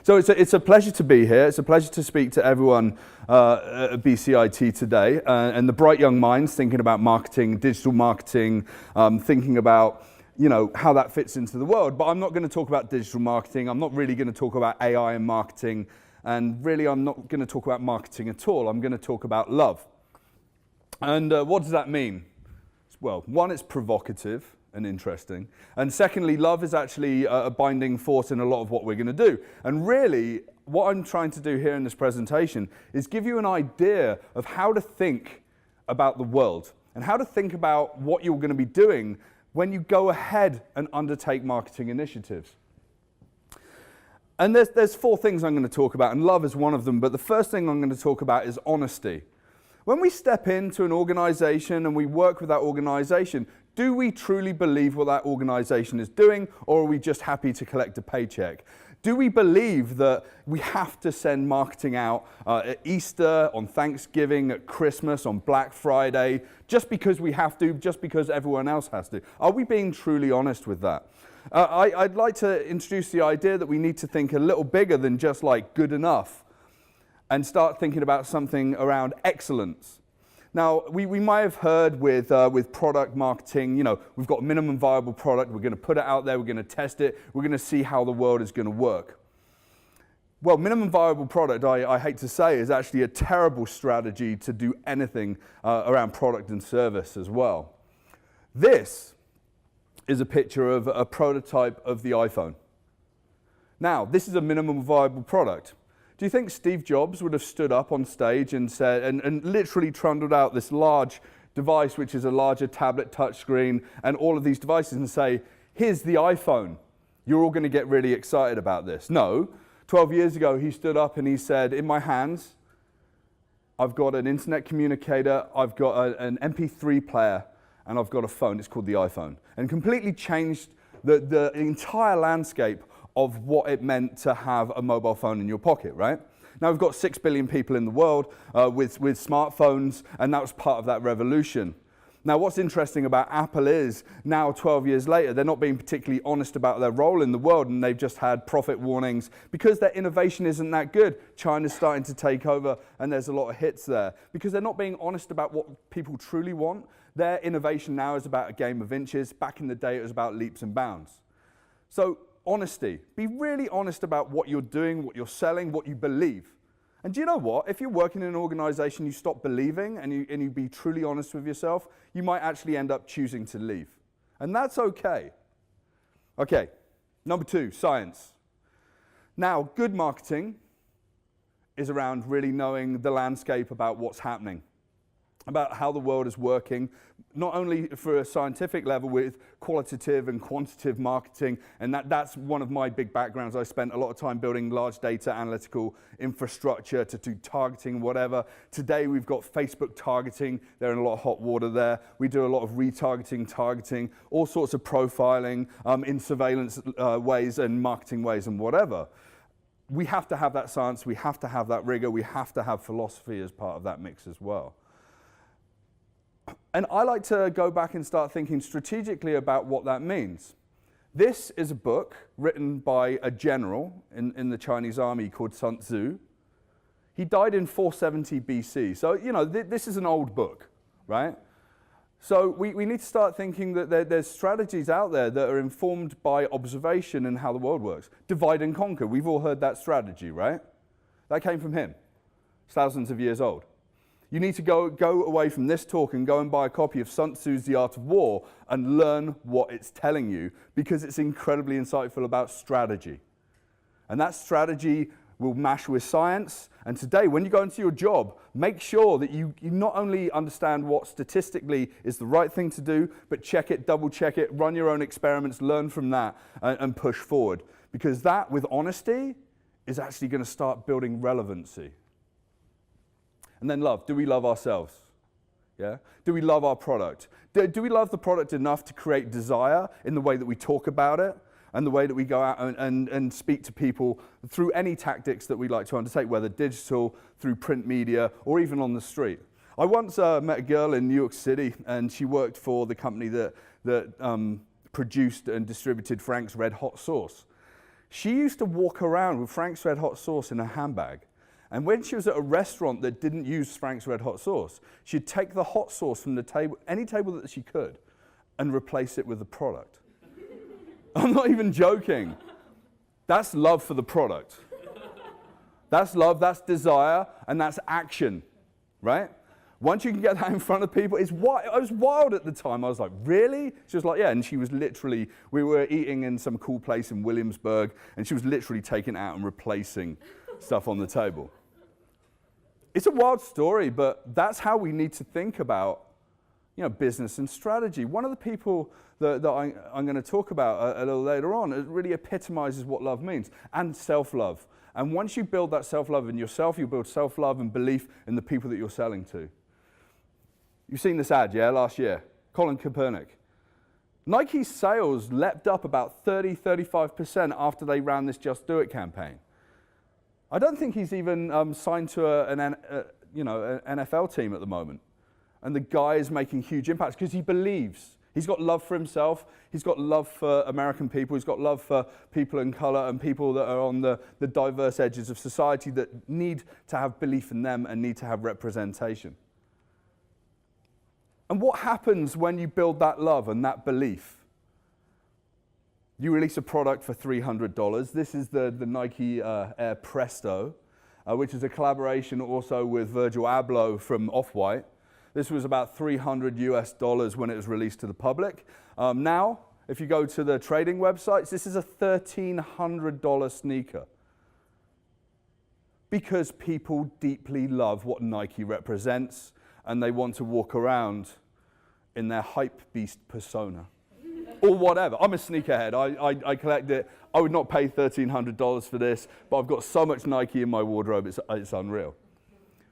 So it's a pleasure to be here. It's a pleasure to speak to everyone at BCIT today, and the bright young minds thinking about marketing, digital marketing, thinking about how that fits into the world. But I'm not going to talk about digital marketing. I'm not really going to talk about AI and marketing, and really I'm not going to talk about marketing at all. I'm going to talk about love. And what does that mean? Well, one, it's provocative and interesting. And secondly, love is actually a binding force in a lot of what we're going to do. And really, what I'm trying to do here in this presentation is give you an idea of how to think about the world and how to think about what you're going to be doing when you go ahead and undertake marketing initiatives. And there's four things I'm going to talk about, and love is one of them. But the first thing I'm going to talk about is honesty. When we step into an organization and we work with that organization, do we truly believe what that organization is doing, or are we just happy to collect a paycheck? Do we believe that we have to send marketing out at Easter, on Thanksgiving, at Christmas, on Black Friday, just because we have to, just because everyone else has to? Are we being truly honest with that? I'd like to introduce the idea that we need to think a little bigger than just like good enough and start thinking about something around excellence. Now, we might have heard with product marketing, we've got a minimum viable product, we're going to put it out there, we're going to test it, we're going to see how the world is going to work. Well, minimum viable product, I hate to say, is actually a terrible strategy to do anything around product and service as well. This is a picture of a prototype of the iPhone. Now, this is a minimum viable product. Do you think Steve Jobs would have stood up on stage and said, and literally trundled out this large device, which is a larger tablet touchscreen, and all of these devices, and say, here's the iPhone. You're all going to get really excited about this. No. 12 years ago, he stood up and he said, in my hands, I've got an internet communicator, I've got an MP3 player, and I've got a phone. It's called the iPhone. And completely changed the entire landscape of what it meant to have a mobile phone in your pocket, right? Now we've got 6 billion people in the world with smartphones, and that was part of that revolution. Now what's interesting about Apple is, now 12 years later, they're not being particularly honest about their role in the world, and they've just had profit warnings because their innovation isn't that good. China's starting to take over, and there's a lot of hits there. Because they're not being honest about what people truly want, their innovation now is about a game of inches. Back in the day, it was about leaps and bounds. So, honesty. Be really honest about what you're doing, what you're selling, what you believe. And do you know what? If you're working in an organization, you stop believing and you be truly honest with yourself, you might actually end up choosing to leave. And that's okay. Okay, number 2, science. Now, good marketing is around really knowing the landscape about what's happening, about how the world is working, not only for a scientific level with qualitative and quantitative marketing, and that's one of my big backgrounds. I spent a lot of time building large data analytical infrastructure to do targeting, whatever. Today we've got Facebook targeting. They're in a lot of hot water there. We do a lot of retargeting, targeting, all sorts of profiling in surveillance ways and marketing ways and whatever. We have to have that science. We have to have that rigor. We have to have philosophy as part of that mix as well. And I like to go back and start thinking strategically about what that means. This is a book written by a general in the Chinese army called Sun Tzu. He died in 470 BC. So, this is an old book, right? So we need to start thinking that there's strategies out there that are informed by observation and how the world works. Divide and conquer. We've all heard that strategy, right? That came from him. It's thousands of years old. You need to go away from this talk and go and buy a copy of Sun Tzu's The Art of War and learn what it's telling you, because it's incredibly insightful about strategy. And that strategy will mash with science. And today, when you go into your job, make sure that you not only understand what statistically is the right thing to do, but check it, double check it, run your own experiments, learn from that, and push forward. Because that, with honesty, is actually going to start building relevancy. And then love. Do we love ourselves? Yeah? Do we love our product? Do we love the product enough to create desire in the way that we talk about it and the way that we go out and speak to people through any tactics that we like to undertake, whether digital, through print media, or even on the street? I once met a girl in New York City, and she worked for the company that produced and distributed Frank's Red Hot sauce. She used to walk around with Frank's Red Hot sauce in her handbag. And when she was at a restaurant that didn't use Frank's Red Hot sauce, she'd take the hot sauce from the table, any table that she could, and replace it with the product. I'm not even joking. That's love for the product. That's love, that's desire, and that's action, right? Once you can get that in front of people, I was wild at the time. I was like, really? She was like, yeah, and she was literally, we were eating in some cool place in Williamsburg, and she was literally taking it out and replacing stuff on the table. It's a wild story, but that's how we need to think about, business and strategy. One of the people that I'm going to talk about a little later on, it really epitomizes what love means, and self-love. And once you build that self-love in yourself, you build self-love and belief in the people that you're selling to. You've seen this ad, yeah, last year. Colin Kaepernick. Nike's sales leapt up about 35% after they ran this Just Do It campaign. I don't think he's even signed to an NFL team at the moment. And the guy is making huge impacts because he believes. He's got love for himself. He's got love for American people. He's got love for people in color and people that are on the diverse edges of society that need to have belief in them and need to have representation. And what happens when you build that love and that belief? You release a product for $300. This is the Nike Air Presto, which is a collaboration also with Virgil Abloh from Off-White. This was about $300 US when it was released to the public. Now, if you go to the trading websites, this is a $1,300 sneaker. Because people deeply love what Nike represents, and they want to walk around in their hype beast persona. Or whatever. I'm a sneakerhead. I collect it. I would not pay $1,300 for this, but I've got so much Nike in my wardrobe, it's unreal.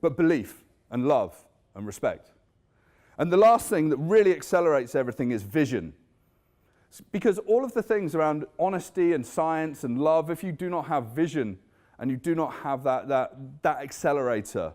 But belief and love and respect. And the last thing that really accelerates everything is vision. Because all of the things around honesty and science and love, if you do not have vision and you do not have that accelerator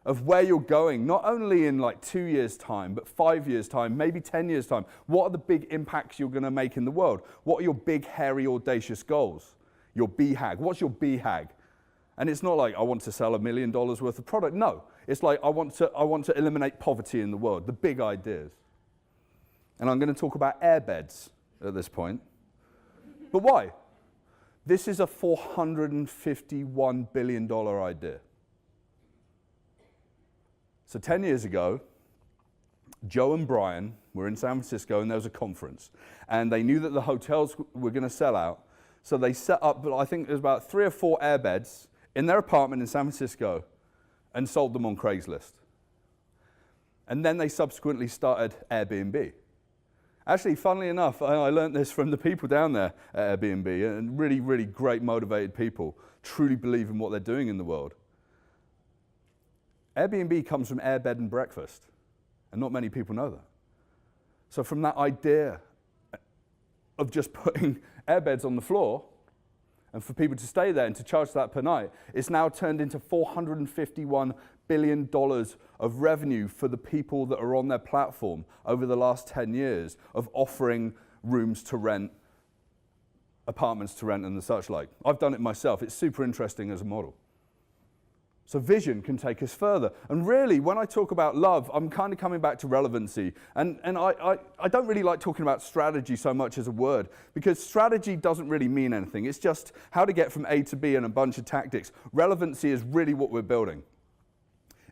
of where you're going, not only in like 2 years' time, but 5 years' time, maybe 10 years' time, what are the big impacts you're going to make in the world? What are your big, hairy, audacious goals? Your BHAG. What's your BHAG? And it's not like I want to sell $1 million worth of product. No, it's like I want to eliminate poverty in the world, the big ideas. And I'm going to talk about airbeds at this point. But why? This is a $451 billion idea. So 10 years ago, Joe and Brian were in San Francisco, and there was a conference. And they knew that the hotels were going to sell out. So they set up, I think it was about 3 or 4 airbeds in their apartment in San Francisco and sold them on Craigslist. And then they subsequently started Airbnb. Actually, funnily enough, I learned this from the people down there at Airbnb, and really, really great, motivated people, truly believe in what they're doing in the world. Airbnb comes from air, bed, and breakfast, and not many people know that. So from that idea of just putting airbeds on the floor, and for people to stay there and to charge that per night, it's now turned into $451 billion of revenue for the people that are on their platform over the last 10 years of offering rooms to rent, apartments to rent, and the such like. I've done it myself. It's super interesting as a model. So vision can take us further. And really, when I talk about love, I'm kind of coming back to relevancy. And I don't really like talking about strategy so much as a word, because strategy doesn't really mean anything. It's just how to get from A to B and a bunch of tactics. Relevancy is really what we're building.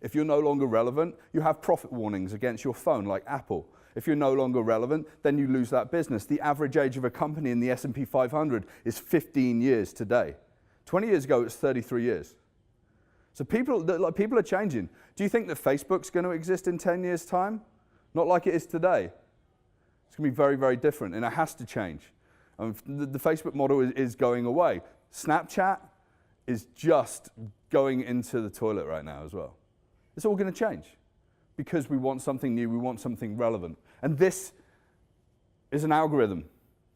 If you're no longer relevant, you have profit warnings against your phone, like Apple. If you're no longer relevant, then you lose that business. The average age of a company in the S&P 500 is 15 years today. 20 years ago, it was 33 years. So people are changing. Do you think that Facebook's going to exist in 10 years' time? Not like it is today. It's going to be very, very different, and it has to change. The Facebook model is going away. Snapchat is just going into the toilet right now as well. It's all going to change because we want something new, we want something relevant. And this is an algorithm.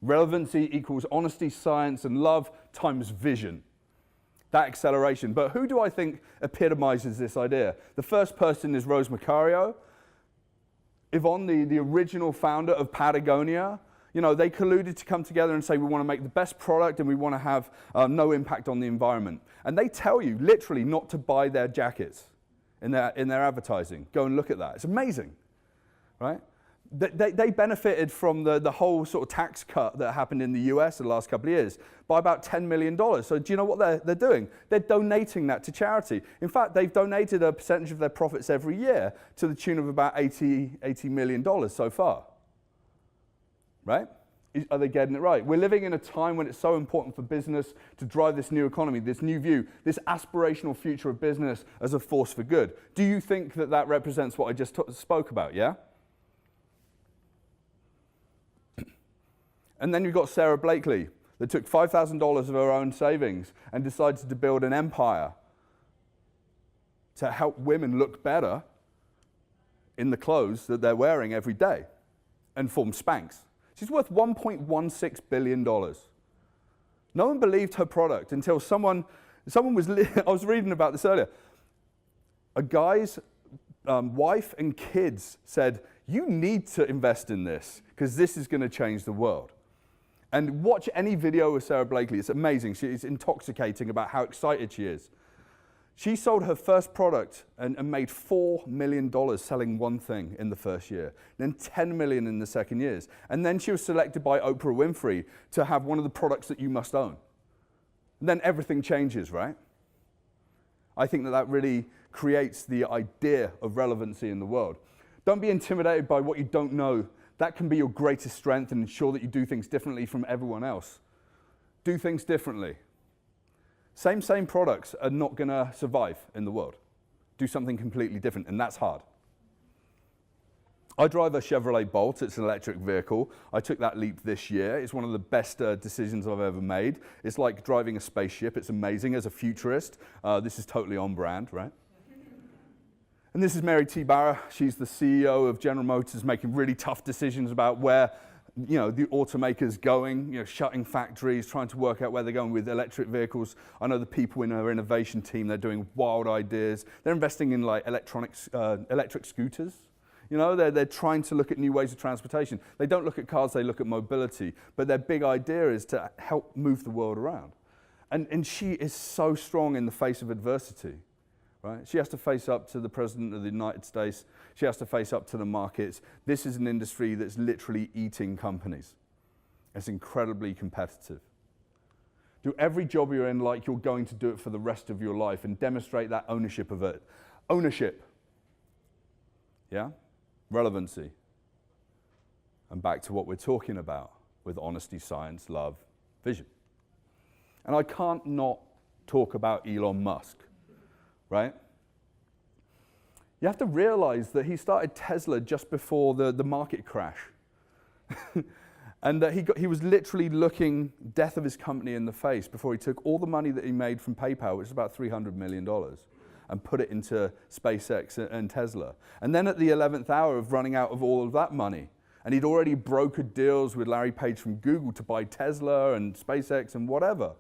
Relevancy equals honesty, science, and love times vision. That acceleration. But who do I think epitomizes this idea? The first person is Rose Macario. Yvonne, the original founder of Patagonia. You know, they colluded to come together and say, we want to make the best product and we want to have no impact on the environment. And they tell you, literally, not to buy their jackets in their advertising. Go and look at that. It's amazing, right? They benefited from the whole sort of tax cut that happened in the US in the last couple of years by about $10 million. So do you know what they're doing? They're donating that to charity. In fact, they've donated a percentage of their profits every year to the tune of about $80 million so far. Right? Are they getting it right? We're living in a time when it's so important for business to drive this new economy, this new view, this aspirational future of business as a force for good. Do you think that represents what I just spoke about, yeah? And then you've got Sarah Blakely that took $5,000 of her own savings and decided to build an empire to help women look better in the clothes that they're wearing every day and form Spanx. She's worth $1.16 billion. No one believed her product until someone was, I was reading about this earlier. A guy's wife and kids said, you need to invest in this because this is going to change the world. And watch any video of Sarah Blakely. It's amazing. She's intoxicating about how excited she is. She sold her first product and made $4 million selling one thing in the first year, then $10 million in the second year. And then she was selected by Oprah Winfrey to have one of the products that you must own. And then everything changes, right? I think that really creates the idea of relevancy in the world. Don't be intimidated by what you don't know. That can be your greatest strength and ensure that you do things differently from everyone else. Do things differently. Same products are not going to survive in the world. Do something completely different, and that's hard. I drive a Chevrolet Bolt. It's an electric vehicle. I took that leap this year. It's one of the best decisions I've ever made. It's like driving a spaceship. It's amazing. As a futurist, this is totally on brand, right? And this is Mary T. Barra. She's the CEO of General Motors, making really tough decisions about where the automakers going, shutting factories, trying to work out where they're going with electric vehicles. I know the people in her innovation team, they're doing wild ideas. They're investing in like electric scooters. They're trying to look at new ways of transportation. They don't look at cars, they look at mobility. But their big idea is to help move the world around. And she is so strong in the face of adversity. Right? She has to face up to the President of the United States. She has to face up to the markets. This is an industry that's literally eating companies. It's incredibly competitive. Do every job you're in like you're going to do it for the rest of your life and demonstrate that ownership of it. Ownership. Yeah? Relevancy. And back to what we're talking about with honesty, science, love, vision. And I can't not talk about Elon Musk. Right? You have to realize that he started Tesla just before the market crash. And that he was literally looking death of his company in the face before he took all the money that he made from PayPal, which is about $300 million, and put it into SpaceX and Tesla. And then at the 11th hour of running out of all of that money, and he'd already brokered deals with Larry Page from Google to buy Tesla and SpaceX and whatever,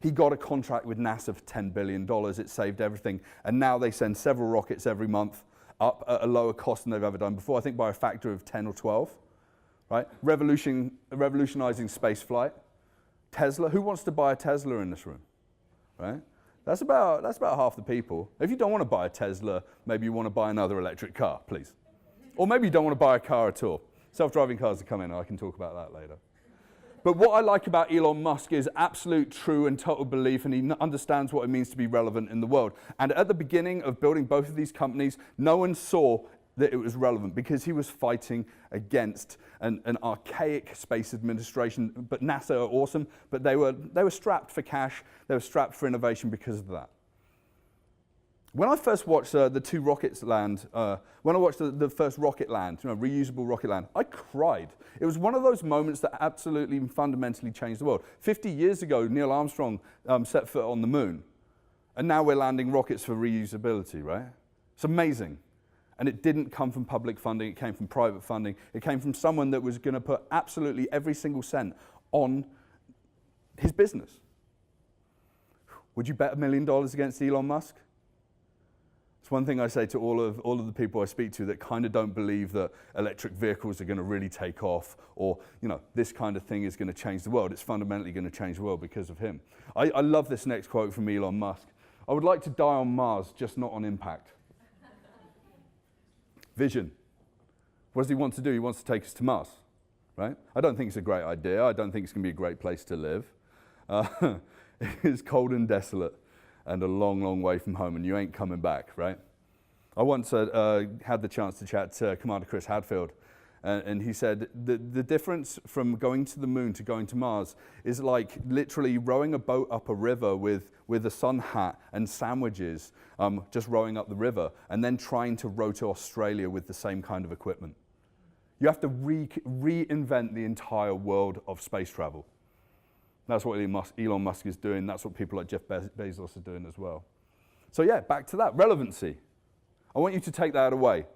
he got a contract with NASA for $10 billion. It saved everything. And now they send several rockets every month up at a lower cost than they've ever done before, I think by a factor of 10 or 12. Right? Revolutionizing space flight. Tesla. Who wants to buy a Tesla in this room? Right? That's about half the people. If you don't want to buy a Tesla, maybe you want to buy another electric car, please. Or maybe you don't want to buy a car at all. Self-driving cars are coming. I can talk about that later. But what I like about Elon Musk is absolute, true, and total belief, and he understands what it means to be relevant in the world. And at the beginning of building both of these companies, no one saw that it was relevant because he was fighting against an archaic space administration. But NASA are awesome, but they were strapped for cash, they were strapped for innovation because of that. When I first watched the two rockets land, when I watched the first rocket land, reusable rocket land, I cried. It was one of those moments that absolutely and fundamentally changed the world. 50 years ago, Neil Armstrong set foot on the moon, and now we're landing rockets for reusability, right? It's amazing. And it didn't come from public funding, it came from private funding. It came from someone that was going to put absolutely every single cent on his business. Would you bet $1 million against Elon Musk? It's one thing I say to all of the people I speak to that kind of don't believe that electric vehicles are going to really take off, or this kind of thing is going to change the world. It's fundamentally going to change the world because of him. I love this next quote from Elon Musk. I would like to die on Mars, just not on impact. Vision. What does he want to do? He wants to take us to Mars, right? I don't think it's a great idea. I don't think it's going to be a great place to live. It's cold and desolate and a long, long way from home, and you ain't coming back, right? I once had the chance to chat to Commander Chris Hadfield, and he said the difference from going to the moon to going to Mars is like literally rowing a boat up a river with a sun hat and sandwiches, just rowing up the river, and then trying to row to Australia with the same kind of equipment. You have to reinvent the entire world of space travel. That's what Elon Musk is doing. That's what people like Jeff Bezos are doing as well. So yeah, back to that, relevancy. I want you to take that away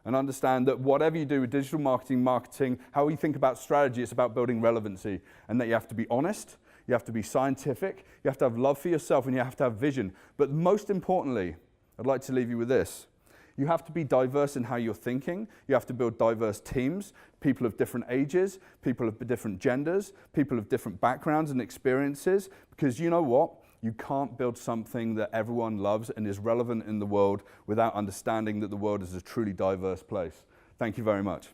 and understand that whatever you do with digital marketing, how you think about strategy, it's about building relevancy, and that you have to be honest, you have to be scientific, you have to have love for yourself, and you have to have vision. But most importantly, I'd like to leave you with this. You have to be diverse in how you're thinking. You have to build diverse teams, people of different ages, people of different genders, people of different backgrounds and experiences, because you know what? You can't build something that everyone loves and is relevant in the world without understanding that the world is a truly diverse place. Thank you very much.